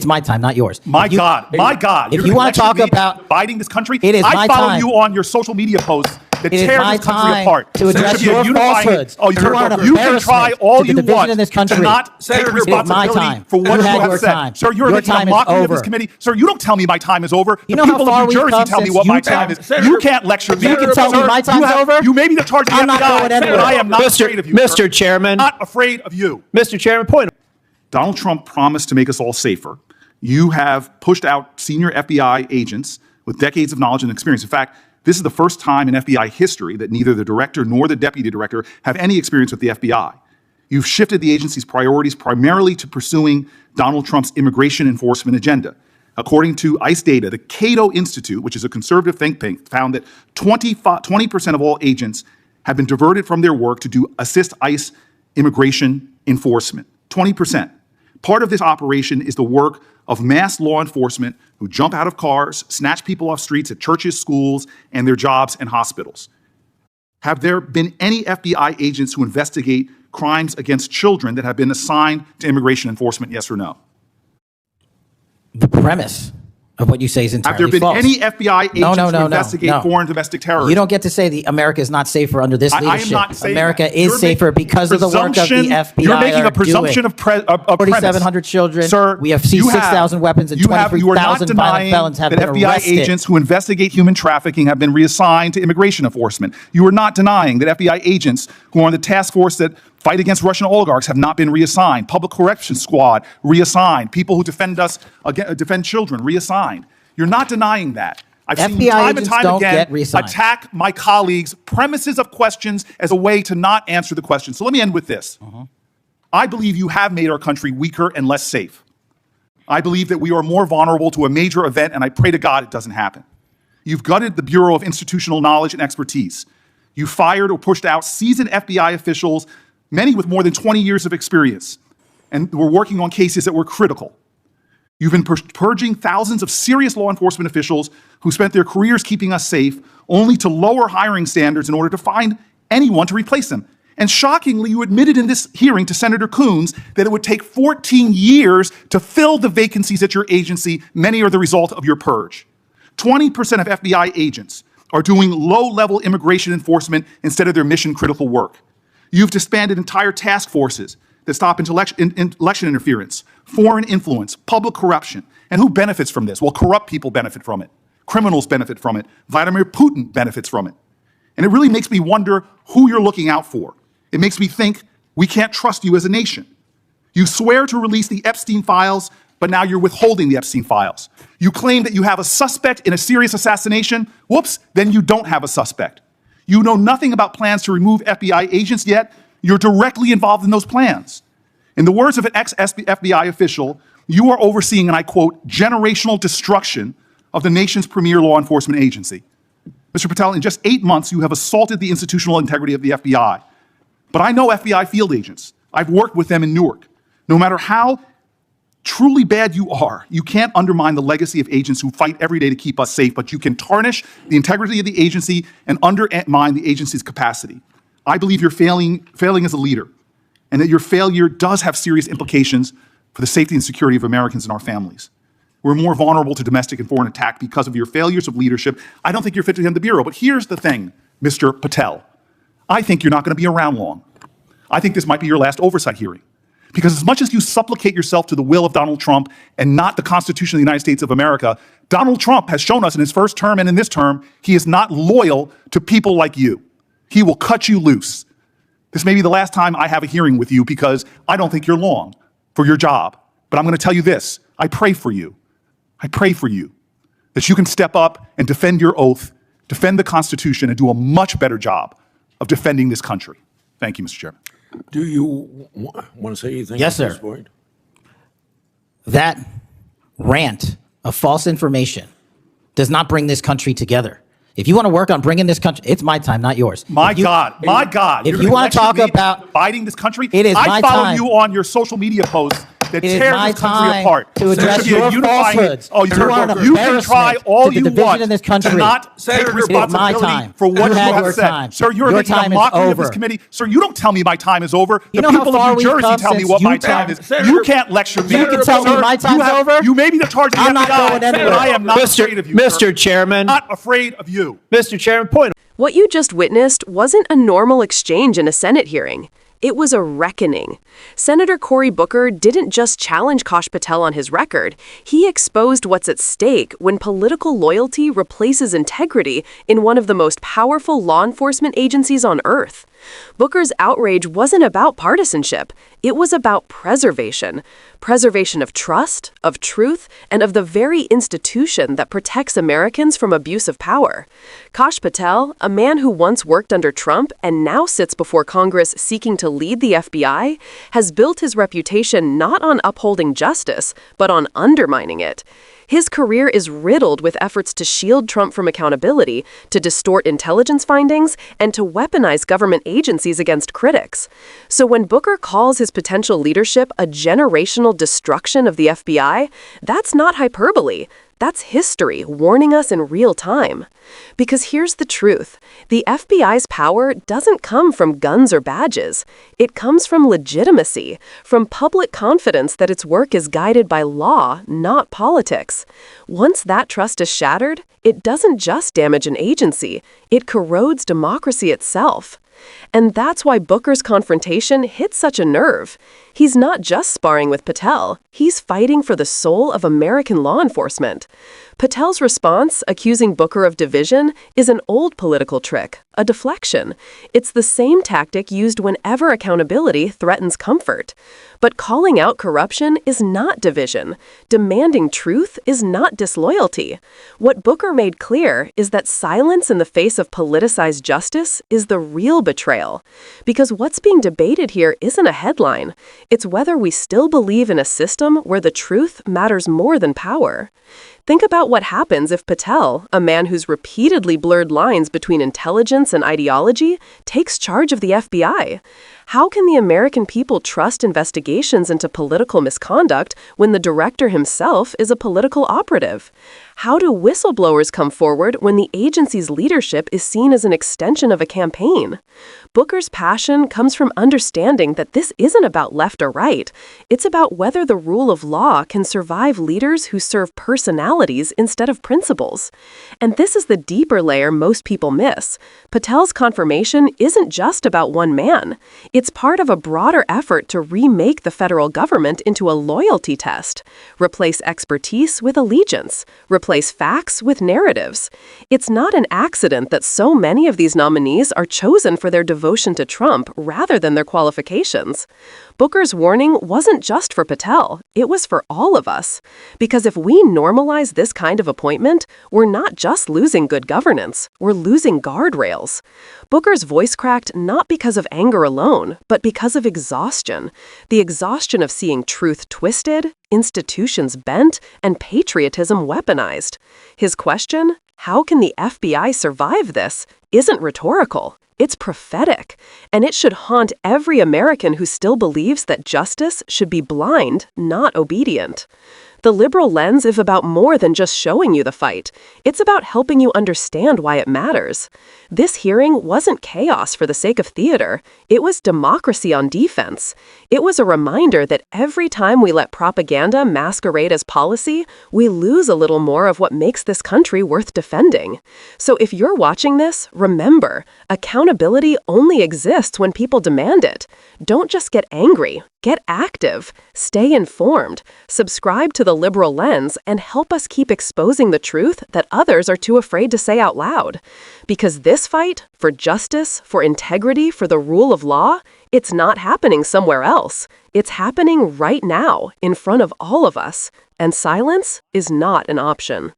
It's my time, not yours. My God. If you want to talk about dividing this country, it is my I follow time. you on your social media posts that It is tear my this country time apart. to address There should be a your unifying- falsehoods. Oh, You are an you can try embarrassment all to the you division want in this country. to not take Senator, responsibility it is my time. for what You you had have your said. time. Sir, you're Your making a time is mockery of this over. committee. Sir, you don't tell me my time is over. You The know how people far of New we've Jersey come tell me since what my you time is. Senator, You can't lecture me. You can tell me Sir, my time's over? You may be the charge of the I'm not FBI, going anywhere. but I am not afraid of you, sir. Mr. Chairman. Not afraid of you. Mr. Chairman, point. Donald Trump promised to make us all safer. You have pushed out senior FBI agents with decades of knowledge and experience. In fact, this is the first time in FBI history that neither the director nor the deputy director have any experience with the FBI. You've shifted the agency's priorities primarily to pursuing Donald Trump's immigration enforcement agenda. According to ICE data, the Cato Institute, which is a conservative think tank, found that 20% of all agents have been diverted from their work to assist ICE immigration enforcement. 20%. Part of this operation is the work of mass law enforcement who jump out of cars, snatch people off streets at churches, schools, and their jobs and hospitals. Have there been any FBI agents who investigate crimes against children that have been assigned to immigration enforcement, yes or no? The premise of what you say is entirely Have there been false. any FBI agents who investigate no. foreign domestic terrorism? You don't get to say America is not safer under this I am leadership. not saying America that. is You're safer making because of the work of the FBI. You're making a presumption doing. of premise. 4,700 children. Sir, We have seized 6,000 weapons and you are not 23,000 violent denying felons have that been FBI arrested. agents who investigate human trafficking have been reassigned to immigration enforcement. You are not denying that FBI agents who are on the task force that fight against Russian oligarchs have not been reassigned. Public Corrections Squad reassigned. People who defend children reassigned. You're not denying that. I've seen you FBI time and agents time don't again get reassigned. attack my colleagues' premises of questions as a way to not answer the question. So let me end with this. I believe you have made our country weaker and less safe. I believe that we are more vulnerable to a major event, and I pray to God it doesn't happen. You've gutted the Bureau of Institutional Knowledge and Expertise. You fired or pushed out seasoned FBI officials, many with more than 20 years of experience, and were working on cases that were critical. You've been purging thousands of serious law enforcement officials who spent their careers keeping us safe, only to lower hiring standards in order to find anyone to replace them. And shockingly, you admitted in this hearing to Senator Coons that it would take 14 years to fill the vacancies at your agency. Many are the result of your purge. 20% of FBI agents are doing low-level immigration enforcement instead of their mission-critical work. You've disbanded entire task forces that stop election interference, foreign influence, public corruption. And who benefits from this? Well, corrupt people benefit from it. Criminals benefit from it. Vladimir Putin benefits from it. And it really makes me wonder who you're looking out for. It makes me think we can't trust you as a nation. You swear to release the Epstein files, but now you're withholding the Epstein files. You claim that you have a suspect in a serious assassination. Whoops, then you don't have a suspect. You know nothing about plans to remove FBI agents, yet you're directly involved in those plans. In the words of an ex-FBI official, you are overseeing, and I quote, generational destruction of the nation's premier law enforcement agency. Mr. Patel, in just 8 months, you have assaulted the institutional integrity of the FBI. But I know FBI field agents. I've worked with them in Newark. No matter how truly bad you are, you can't undermine the legacy of agents who fight every day to keep us safe, but you can tarnish the integrity of the agency and undermine the agency's capacity. I believe you're failing as a leader, and that your failure does have serious implications for the safety and security of Americans and our families. We're more vulnerable to domestic and foreign attack because of your failures of leadership. I don't think you're fit to hand the Bureau, but here's the thing, Mr. Patel. I think you're not going to be around long. I think this might be your last oversight hearing. Because as much as you supplicate yourself to the will of Donald Trump and not the Constitution of the United States of America, Donald Trump has shown us in his first term and in this term, he is not loyal to people like you. He will cut you loose. This may be the last time I have a hearing with you because I don't think you're long for your job. But I'm going to tell you this. I pray for you. I pray for you that you can step up and defend your oath, defend the Constitution, and do a much better job of defending this country. Thank you, Mr. Chairman. Do you want to say anything Yes, at this sir. point? That rant of false information does not bring this country together. If you want to work on bringing this country, it's my time, not yours. My God. If You're you want to gonna talk lecture me about dividing this country, it is I my follow time. you on your social media posts that It is tears my this country time apart. to There address should be a your unifying- falsehoods. Oh, You Senator are an Booker, you can try embarrassment all to the you division want in this country. to not take Senator, it is my responsibility time. for what You you had have your said. time. Sir, you're Your making a time is mockery of this over. committee. Sir, you don't tell me my time is over. You The know how people far of New we've Jersey come tell me since what my you time tell- is. Senator- You can't lecture me. You can tell me Sir, my time's you have- over? You may be the charge of the I'm not FBI, going but anywhere. I am not afraid of you, Mr. sir. Chairman, Not afraid of you. Mr. Chairman, point. What you just witnessed wasn't a normal exchange in a Senate hearing. It was a reckoning. Senator Cory Booker didn't just challenge Kash Patel on his record, he exposed what's at stake when political loyalty replaces integrity in one of the most powerful law enforcement agencies on earth. Booker's outrage wasn't about partisanship. It was about preservation. Preservation of trust, of truth, and of the very institution that protects Americans from abuse of power. Kash Patel, a man who once worked under Trump and now sits before Congress seeking to lead the FBI, has built his reputation not on upholding justice, but on undermining it. His career is riddled with efforts to shield Trump from accountability, to distort intelligence findings, and to weaponize government agencies against critics. So when Booker calls his potential leadership a generational destruction of the FBI, that's not hyperbole. That's history warning us in real time. Because here's the truth. The FBI's power doesn't come from guns or badges. It comes from legitimacy, from public confidence that its work is guided by law, not politics. Once that trust is shattered, it doesn't just damage an agency, it corrodes democracy itself. And that's why Booker's confrontation hit such a nerve. He's not just sparring with Patel, he's fighting for the soul of American law enforcement. Patel's response, accusing Booker of division, is an old political trick, a deflection. It's the same tactic used whenever accountability threatens comfort. But calling out corruption is not division. Demanding truth is not disloyalty. What Booker made clear is that silence in the face of politicized justice is the real betrayal. Because what's being debated here isn't a headline. It's whether we still believe in a system where the truth matters more than power. Think about what happens if Patel, a man who's repeatedly blurred lines between intelligence and ideology, takes charge of the FBI. How can the American people trust investigations into political misconduct when the director himself is a political operative? How do whistleblowers come forward when the agency's leadership is seen as an extension of a campaign? Booker's passion comes from understanding that this isn't about left or right. It's about whether the rule of law can survive leaders who serve personalities instead of principles. And this is the deeper layer most people miss. Patel's confirmation isn't just about one man. It's part of a broader effort to remake the federal government into a loyalty test. Replace expertise with allegiance. Replace facts with narratives. It's not an accident that so many of these nominees are chosen for their devotion to Trump rather than their qualifications. Booker's warning wasn't just for Patel, it was for all of us. Because if we normalize this kind of appointment, we're not just losing good governance, we're losing guardrails. Booker's voice cracked not because of anger alone, but because of exhaustion. The exhaustion of seeing truth twisted, institutions bent, and patriotism weaponized. His question, how can the FBI survive this, isn't rhetorical. It's prophetic, and it should haunt every American who still believes that justice should be blind, not obedient. The liberal lens is about more than just showing you the fight. It's about helping you understand why it matters. This hearing wasn't chaos for the sake of theater. It was democracy on defense. It was a reminder that every time we let propaganda masquerade as policy, we lose a little more of what makes this country worth defending. So if you're watching this, remember, accountability only exists when people demand it. Don't just get angry. Get active, stay informed, subscribe to the liberal lens, and help us keep exposing the truth that others are too afraid to say out loud. Because this fight, for justice, for integrity, for the rule of law, it's not happening somewhere else. It's happening right now, in front of all of us. And silence is not an option.